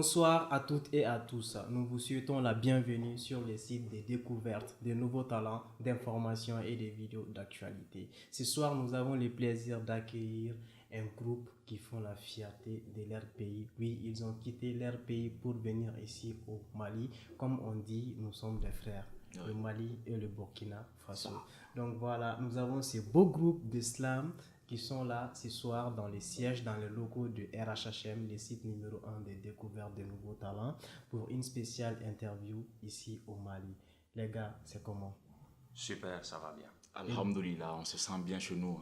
Bonsoir à toutes et à tous. Nous vous souhaitons la bienvenue sur le site des découvertes, des nouveaux talents, d'informations et des vidéos d'actualité. Ce soir, nous avons le plaisir d'accueillir un groupe qui font la fierté de leur pays. Oui, ils ont quitté leur pays pour venir ici au Mali. Comme on dit, nous sommes des frères, le Mali et le Burkina Faso. Donc voilà, nous avons ce beau groupe d'islam qui sont là ce soir dans les sièges, dans les locaux de RHHM, le site numéro 1 des découvertes de nouveaux talents, pour une spéciale interview ici au Mali. Les gars, c'est comment? Super, ça va bien. Alhamdulillah, on se sent bien chez nous.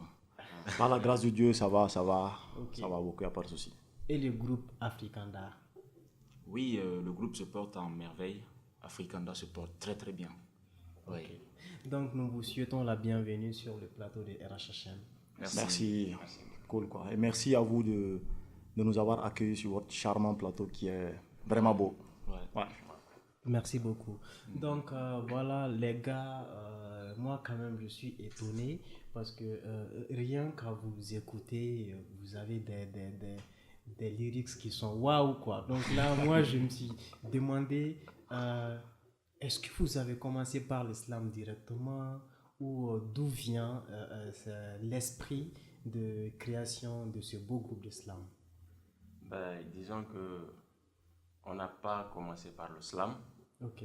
Par la grâce de Dieu, ça va. Okay. Ça va beaucoup, il n'y a pas de souci. Et le groupe Afrikanda? Oui, le groupe se porte en merveille. Afrikanda se porte très très bien. Oui. Okay. Donc nous vous souhaitons la bienvenue sur le plateau de RHHM. Merci. Cool quoi. Et merci à vous de nous avoir accueillis sur votre charmant plateau qui est vraiment beau. Ouais. Merci beaucoup. Donc voilà les gars, moi quand même je suis étonné parce que rien qu'à vous écouter, vous avez des lyrics qui sont waouh quoi. Donc là moi je me suis demandé, est-ce que vous avez commencé par l'islam directement ou d'où vient l'esprit de création de ce beau groupe d'islam? Disons que on n'a pas commencé par le slam. Ok.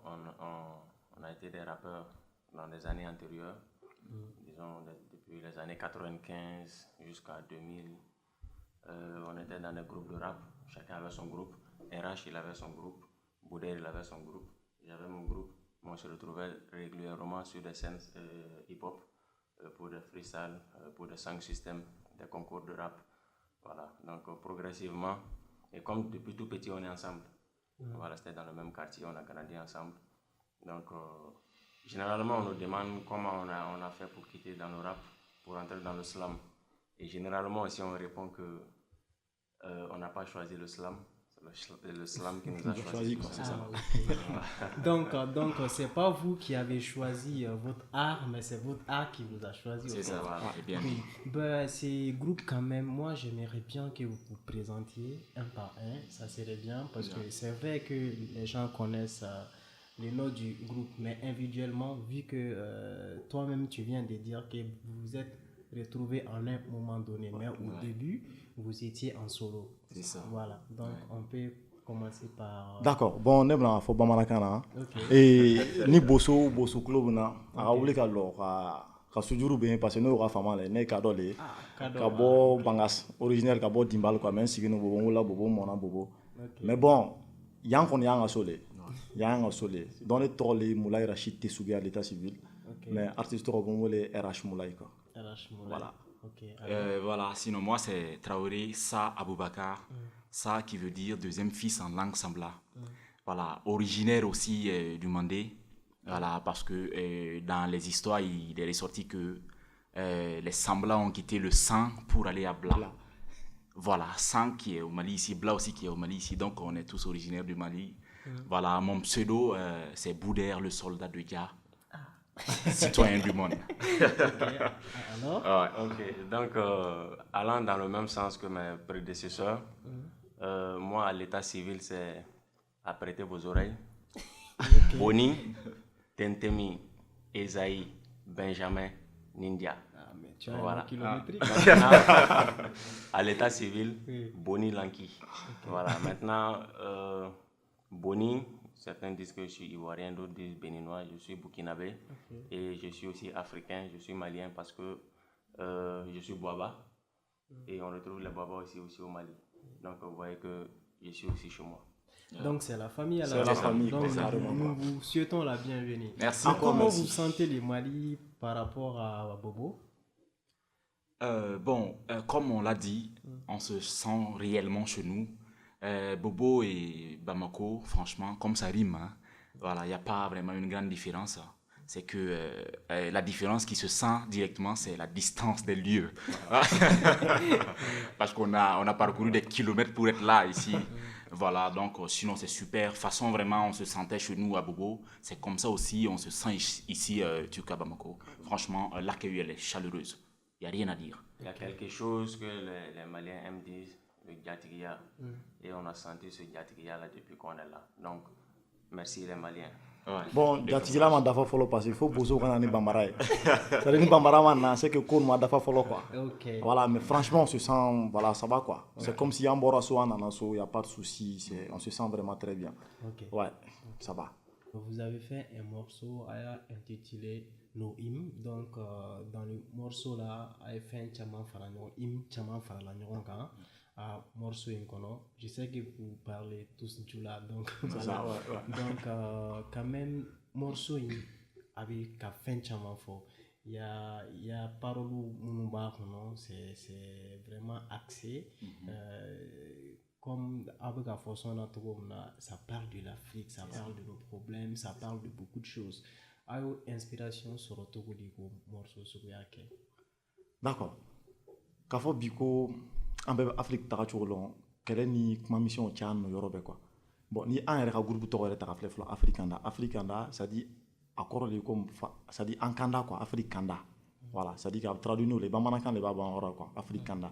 On a été des rappeurs dans les années antérieures, disons depuis les années 95 jusqu'à 2000. On était dans des groupes de rap, chacun avait son groupe. RH il avait son groupe, Bouder il avait son groupe, j'avais mon groupe. On se retrouvait régulièrement sur des scènes hip-hop pour des freestyles, pour des sound systems, des concours de rap. Voilà, donc progressivement, et comme depuis tout petit on est ensemble, voilà, c'était dans le même quartier, on a grandi ensemble. Donc généralement on nous demande comment on a fait pour quitter dans le rap, pour entrer dans le slam. Et généralement aussi on répond que on n'a pas choisi le slam. C'est le slam qui nous a choisi. C'est ça. Okay. donc c'est pas vous qui avez choisi votre art, mais c'est votre art qui vous a choisi. C'est ça, voilà. C'est bien. Oui. Ces groupes quand même, moi j'aimerais bien que vous vous présentiez un par un, ça serait bien parce que c'est vrai que les gens connaissent les noms du groupe, mais individuellement, vu que toi-même tu viens de dire que vous vous êtes retrouvés en un moment donné, mais au début vous étiez en solo. C'est ça. Voilà, donc on peut commencer par... D'accord, bon, on est blanc, faut pas malakana. Okay. Et ni bosso club na, a oubli ka lo ka sujuru bien parce que nous aura fama le ne ka dole ka bo bangas original ka bo dimbal quoi même si nous bobo la bobo mona bobo. Mais bon, yan kon yan asole. Yan asole. Dans les tolé Moulay Rachid Tessougé à l'état civil. Mais artiste ko bon le RH Moulay quoi. RH Moulay. Voilà. Okay, voilà, sinon moi c'est Traoré Sa Aboubakar, Sa qui veut dire deuxième fils en langue sambla. Voilà, originaire aussi du Mandé, voilà, parce que dans les histoires il est ressorti que les Sambla ont quitté le sang pour aller à Bla. Voilà, Sang qui est au Mali ici, Bla aussi qui est au Mali ici, donc on est tous originaires du Mali. Voilà, mon pseudo c'est Bouder, le soldat de Dia. Citoyen du monde. Alors? Ok, donc allant dans le même sens que mes prédécesseurs, moi à l'état civil c'est apprêtez vos oreilles. Boni, Tentemi, Esaïe, Benjamin, Nindia. Mais tu as voilà. kilométrique. À l'état civil, Boni Lanki. Voilà, maintenant Boni. Certains disent que je suis ivoirien, d'autres disent béninois, je suis burkinabé et je suis aussi africain, je suis malien parce que je suis Bouaba et on retrouve les Bouaba aussi au Mali. Donc vous voyez que je suis aussi chez moi. Donc c'est la famille à la C'est la famille. Donc nous vous souhaitons la bienvenue. Merci. Comment vous sentez le Mali par rapport à Bobo? Comme on l'a dit, on se sent réellement chez nous. Bobo et Bamako, franchement, comme ça rime, hein, voilà, il n'y a pas vraiment une grande différence. C'est que la différence qui se sent directement, c'est la distance des lieux. Parce qu'on a parcouru des kilomètres pour être là, ici. Voilà, donc sinon c'est super. De toute façon, vraiment, on se sentait chez nous à Bobo. C'est comme ça aussi, on se sent ici, à Bamako. Franchement, l'accueil, elle est chaleureuse. Il n'y a rien à dire. Il y a quelque chose que les Maliens aiment dire le Djatigia. Et on a senti ce Djatigia-là depuis qu'on est là. Donc, merci les Maliens. Ouais. Bon, Djatigila m'a dafa follow parce qu'il faut bozo quand on est bambara. C'est-à-dire que bambara maintenant, c'est que cours m'a dafa follow quoi. Ok. Voilà, mais franchement, on se sent, voilà, ça va quoi. C'est comme si Amboraso en Anaso, il n'y a pas de souci, on se sent vraiment très bien. Ok. Ouais, ça va. Vous avez fait un morceau intitulé No Im. Donc, dans le morceau là, vous avez fait un chaman faragnon, im chaman faragnon quand morceau incono. Je sais que vous parlez tous du là, donc C'est ça, ouais. donc quand même morceau avec qu'à fin chaman fort. Il y a parole mouba non, c'est vraiment axé. Comme avec la façon ça parle de l'Afrique, ça parle de nos problèmes, ça parle de beaucoup de choses. Avez-vous inspiration sur le Togo du morceau sur Yake? D'accord. K'a fɔ bi ko an bɛɛ bɛ Afrique taga cogo lɔn kɛlɛ ni kuma mission caya no yɔrɔ bɛɛ quoi. Bon ni an yɛrɛ ka groupe tɔgɔ yɛrɛ ta ka filɛ fɔlɔ Afrique Kanda ça dit a kɔrɔ de ko ça dit an kanda quoi Afrique Kanda. Voilà, ça dit k'a traduit n'o le bamanankan de b'a ban yɔrɔ quoi Afrique Kanda.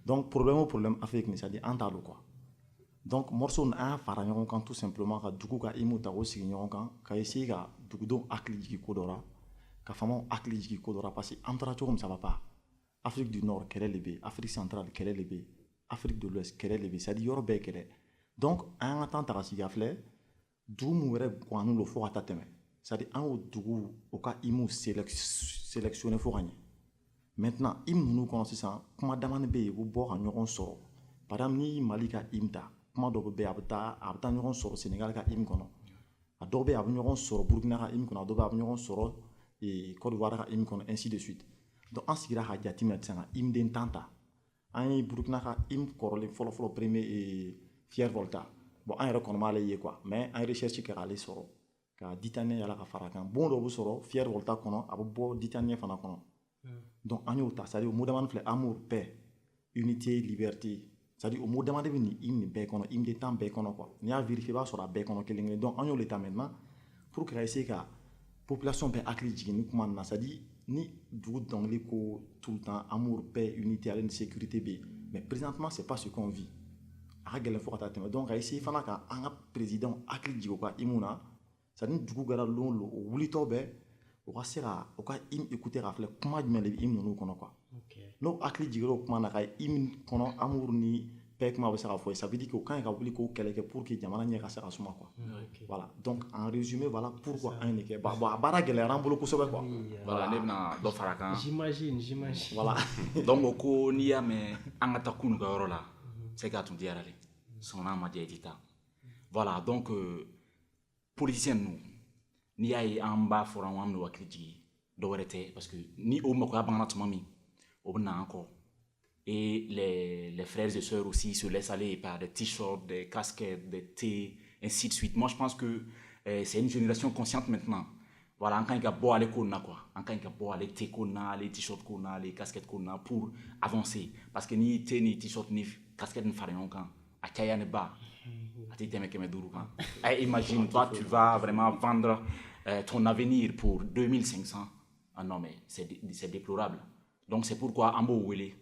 Donc problème Afrique ni ça dit an t'a lo quoi. Donc morceau n'a an fara ɲɔgɔn kan tout simplement ka dugu ka imu ta k'o sigi ɲɔgɔn kan ka essayer ka dugudenw hakili jigin ko dɔ la ka faamaw hakili jigin ko dɔ la parce que an taara cogo min ça va pas. Afrique du Nord kɛlɛ de bɛ Afrique centrale kɛlɛ de bɛ Afrique de l'Ouest kɛlɛ de bɛ c'est à dire yɔrɔ bɛɛ kɛlɛ donc an ka temps ta ka sigi a filɛ dugu mun yɛrɛ guwanen don fo ka taa tɛmɛ c'est à dire an y'o dugu o ka imu sélectionner fo ka ɲɛ maintenant hymne ninnu kɔnɔ sisan kuma damani bɛ yen u bɛ bɔ ka ɲɔgɔn sɔrɔ par exemple ni Mali ka hymne ta kuma dɔ bɛ yen a bɛ taa ɲɔgɔn sɔrɔ Sénégal ka hymne kɔnɔ a dɔw bɛ yen a bɛ ɲɔgɔn sɔrɔ Burkina ka hymne kɔnɔ a dɔw bɛ yen a bɛ ɲɔgɔn sɔrɔ Côte d'Ivoire ka hymne kɔnɔ ainsi de suite donc an sigira ka jateminɛ sisan ka hymne den tan ta an ye Burkina ka hymne kɔrɔlen fɔlɔ premier Fier Volta bon an yɛrɛ kɔni m'ale ye quoi mais an ye recherche kɛ k'ale sɔrɔ ka Ditanien yala ka fara kan bon dɔ bɛ sɔrɔ Fier Volta kɔnɔ a bɛ bɔ Ditanien fana kɔnɔ donc an y'o ta c'est à dire o mot damani filɛ amour paix unité liberté c'est à dire o mot damani bɛ nin hymne bɛɛ kɔnɔ hymne den tan bɛɛ kɔnɔ quoi n'i y'a vérifier i b'a sɔrɔ a bɛɛ kɔnɔ kelen kelen donc an y'o le ta maintenant pour que ka essayer ka population bɛɛ hakili jigin ni kuma nin na c'est à dire ni dugu dɔnkili ko tout le temps amour paix unité ale ni sécurité bɛ yen mais présentement c'est pas ce qu'on vit a ka gɛlɛn fo ka taa tɛmɛ donc ka essayer fana ka an ka président hakili jigin o ka hymne na c'est à dire ni dugu kɛra lon o lon o wulitɔ bɛɛ o ka se ka o ka hymne écouter k'a filɛ kuma jumɛn de bɛ hymne ninnu kɔnɔ quoi n'o hakili jiginra o kuma na ka hymne kɔnɔ amour ni paix kuma bɛ se ka fɔ ça veut dire que o kan ka wuli k'o kɛlɛ kɛ pour que jamana ɲɛ ka se ka suma quoi voilà donc en résumé voilà pourquoi an ye nin kɛ bon a baara gɛlɛyara an bolo kosɛbɛ quoi voilà ne bɛna dɔ fara kan j'imagine voilà donc o ko n'i y'a mɛn an ka taa kunu ka yɔrɔ la c'est que a tun diyara le sɔnna ma diya i tɛ taa voilà donc politicien ninnu n'i y'a ye an b'a fɔra an bɛ hakili jigin dɔ wɛrɛ tɛ parce que ni o magoya bangana tuma min o bɛ na an kɔ et les frères et sœurs aussi se laissent aller par des t-shirts, des casquettes, des thés, ainsi de suite. Moi, je pense que c'est une génération consciente maintenant. Voilà, en quand il y a beau aller kona quoi, en quand il y a beau aller thé kona, les t-shirts kona, les casquettes kona pour avancer. Parce que ni thé, ni t-shirt, ni casquette ne font rien quand. À Kaya ne bas, à t'y t'aimer comme duru quand. Imagine, toi, tu vas vraiment vendre ton avenir pour 2500. Ah non, mais c'est déplorable. Donc c'est pourquoi Ambo Wele.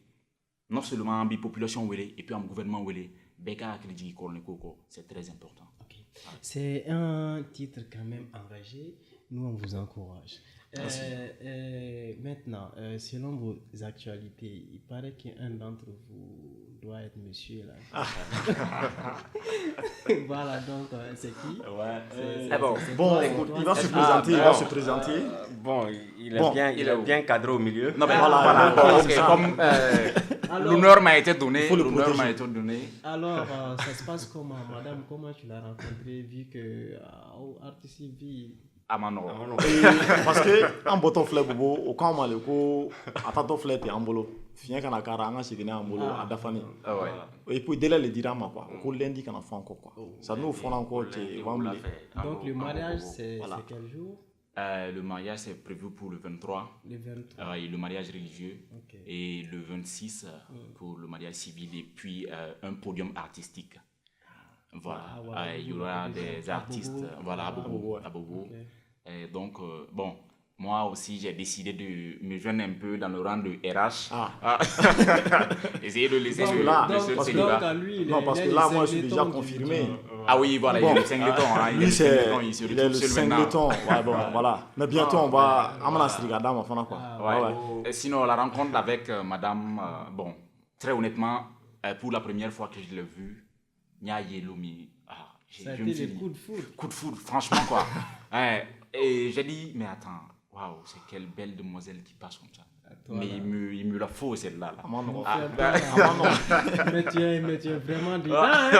Non seulement en population wele et puis en gouvernement wele, Beka Akridji Kornekoko, c'est très important. Okay. C'est un titre quand même engagé. Nous, on vous encourage. Maintenant, selon vos actualités, il paraît qu'un d'entre vous doit être monsieur là. Voilà, donc c'est qui? Bon, écoute, il va se présenter, Bon, il est bien cadré au milieu. Non, mais voilà, comme l'honneur m'a été donné, Alors, ça se passe comment, madame? Comment tu l'as rencontré, vu que artiste vit Amano. Parce que en botton fleur bobo au camp maleko atato fleur te ambolo fien kana kara anga sigina ambolo adafani et puis délai le dira ma quoi ko lundi kana fa encore quoi ça nous font encore donc le mariage c'est quel jour? Le mariage c'est prévu pour le 23. Le 23. Et le mariage religieux et le 26 pour le mariage civil et puis un podium artistique. Voilà, il y aura des artistes, voilà, à Bobo. Et donc, bon, moi aussi, j'ai décidé de me joindre un peu dans le rang de RH. Essayer de laisser Donc, le donc, célibat. donc, à lui, Non, parce que là, moi, je suis déjà confirmé. Ah oui, voilà, il est le cingleton. Hein, Lui, il se il est le retrouve seul maintenant. singleton. Ouais, bon, voilà. Mais bientôt, on va... Amana Srigada, ma fana, quoi. Ouais. Et sinon, la rencontre avec madame, bon, très honnêtement, pour la première fois que je l'ai vue, Nya Yelomi, ça a été des coups de foudre. Coup de foudre, franchement, quoi. Et j'ai dit, mais attends, waouh, c'est quelle belle demoiselle qui passe comme ça. Mais il me la faut, celle-là. Là. Mais tu es vraiment dedans. Hein?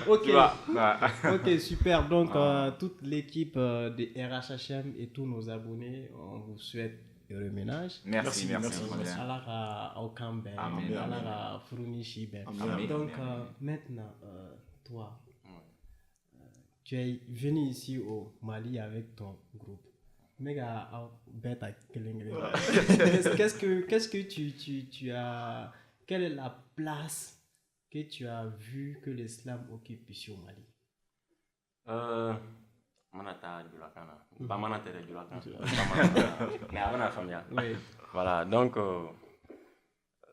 Ok, super. Donc, toute l'équipe de RHHM et tous nos abonnés, on vous souhaite heureux ménage. Merci. Allah au Kamben, Allah fourni Shiben. Donc, maintenant, toi, tu es venu ici au Mali avec ton groupe. Qu'est-ce que tu as... Quelle est la place que tu as vu que l'islam occupe ici au Mali? Voilà, donc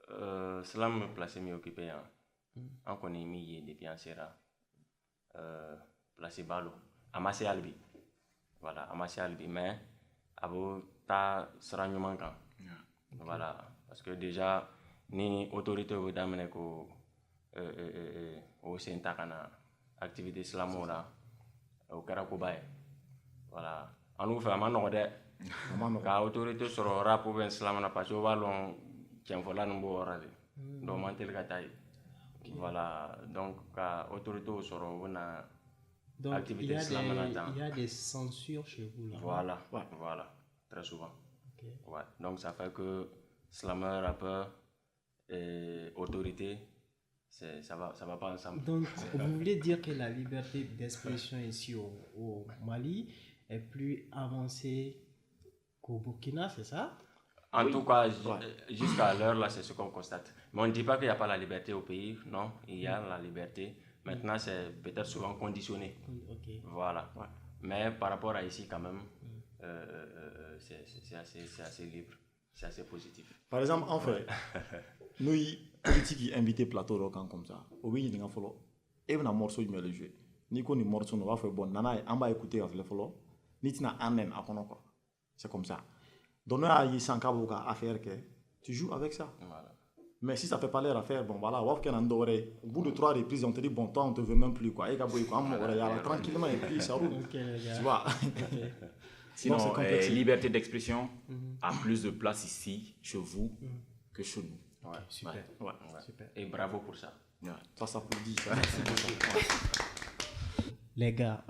l'islam me place mieux occupé. On connaît mis depuis un sera placé balo. Amassé albi. Voilà, amassé albi, mais abo ta sera manquant. Voilà, parce que déjà ni autorité au d'amener ko au sentakana activité islamo là au karakobaye. Voilà, en nous fait man de ka autorité sur rap ou islam na parce que va long tient voilà nous borale. Donc mantel kataï. Voilà, donc ka autorité sur on donc, activité il y a des censures chez vous là. Voilà, très souvent. Okay. Ouais. Donc ça fait que slammer, rappeur et autorité, ça va pas ensemble. Donc vous voulez dire que la liberté d'expression ici au Mali est plus avancée qu'au Burkina, c'est ça? En tout cas, jusqu'à l'heure là, c'est ce qu'on constate. Mais on ne dit pas qu'il n'y a pas la liberté au pays, non, il y a la liberté. Maintenant, c'est peut-être souvent conditionné. Voilà. Ouais. Mais par rapport à ici, quand même, c'est assez libre. C'est assez positif. Par exemple, en fait, nous, politiques qui invitent plateau rock comme ça, au bout d'un follow, et un morceau, il me le jouer. Ni qu'on y morceau, on va faire bon, nana, on va écouter le follow, ni tu n'as un même à quoi. C'est comme ça. Donc, nous, il y a un cas à faire que tu joues avec ça. Voilà. Mais si ça ne fait pas l'air à faire, bon voilà, au bout de 3 reprises, on te dit bon, toi, on ne te veut même plus. Quoi. Et tranquillement, et puis ça roule. Tu vois. Sinon, liberté d'expression a plus de place ici, chez vous, que chez nous. Ouais, super. Ouais. Super. Et bravo pour ça. Ça s'applaudit. Les gars,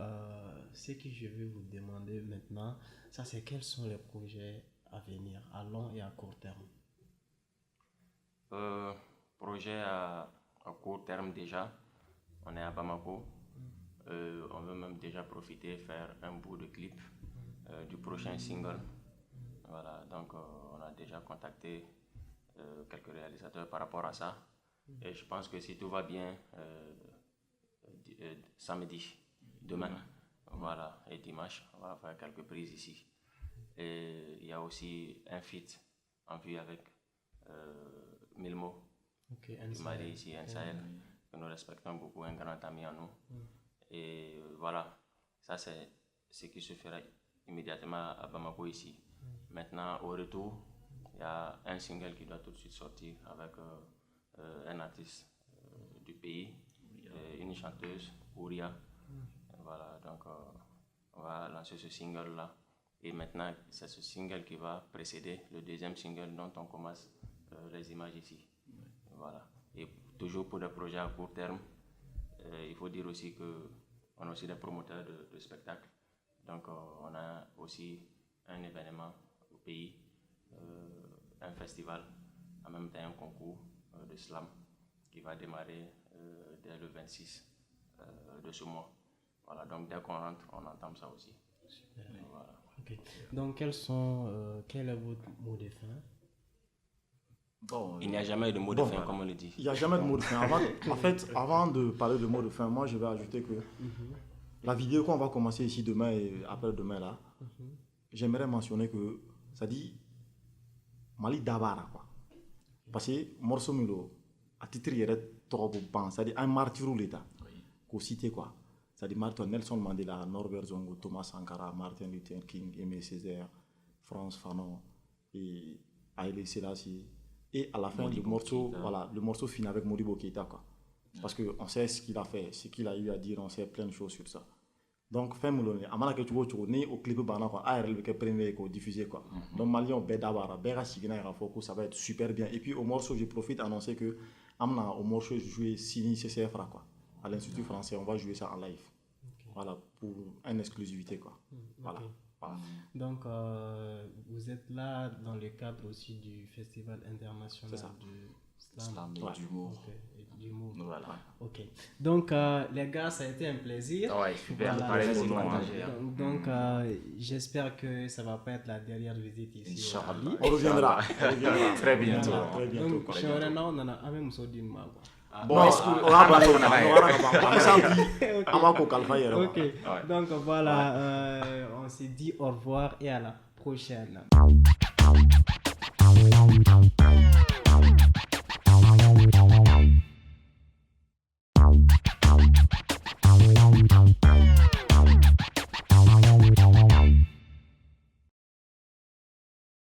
ce que je vais vous demander maintenant, ça c'est quels sont les projets à venir, à long et à court terme? Projet à court terme déjà, on est à Bamako. On veut même déjà profiter, faire un bout de clip du prochain single. Voilà, donc on a déjà contacté quelques réalisateurs par rapport à ça. Et je pense que si tout va bien, samedi, demain, voilà, et dimanche, on va faire quelques prises ici. Et il y a aussi un feat en vue avec Milmo, qui m'a ici, un Sahel, que nous respectons beaucoup, un grand ami à nous. Et voilà, ça c'est ce qui se fera immédiatement à Bamako ici. Maintenant, au retour, il y a un single qui doit tout de suite sortir avec un artiste du pays, une chanteuse, Ouria. Voilà, donc on va lancer ce single-là. Et maintenant, c'est ce single qui va précéder le deuxième single dont on commence les images ici. Voilà. Et toujours pour des projets à court terme, il faut dire aussi qu'on a aussi des promoteurs de spectacles. Donc on a aussi un événement au pays, un festival, en même temps un concours de slam qui va démarrer dès le 26 de ce mois. Voilà, donc dès qu'on rentre, on entame ça aussi. Super. Voilà. Okay. Donc quel est votre mot de fin? Bon, il n'y a jamais de mot de fin, comme on le dit. Il n'y a jamais de mot de fin. En fait, avant de parler de mot de fin, moi je vais ajouter que la vidéo qu'on va commencer ici demain et après-demain là, j'aimerais mentionner que, ça dit, Mali Dabara, quoi. Parce que morceau Milo, à titre, il y a trop de ban, c'est-à-dire un martyr l'État, qu'on cite quoi. C'est-à-dire Martin Nelson Mandela, Norbert Zongo, Thomas Sankara, Martin Luther King, Aimé Césaire, Frantz Fanon et Haïlé Selassie. Et à la fin, le morceau finit avec Modibo Keïta, quoi. Parce qu'on sait ce qu'il a fait, ce qu'il a eu à dire, on sait plein de choses sur ça. Donc, fin moulonné, amana que tu vois, au clip bana quoi, ARL que premier ko diffusé quoi. Donc Malion bedabara, bera signa ira foko, ça va être super bien. Et puis au morceau, je profite d'annoncer que amna au morceau jouer Sini CCFRA quoi. À l'Institut français, on va jouer ça en live. Voilà, pour une exclusivité quoi. Voilà. Voilà. Donc, vous êtes là dans le cadre aussi du Festival international du Slam et d'humour. Voilà. Ok. Donc, les gars, ça a été un plaisir. Ouais, super. Voilà. Donc, j'espère que ça ne va pas être la dernière visite ici. Inch'Allah. On reviendra. Très bientôt. Donc, je suis en train de même sortir de ma voix. Bon, ok, donc voilà, on se dit au revoir et à la prochaine.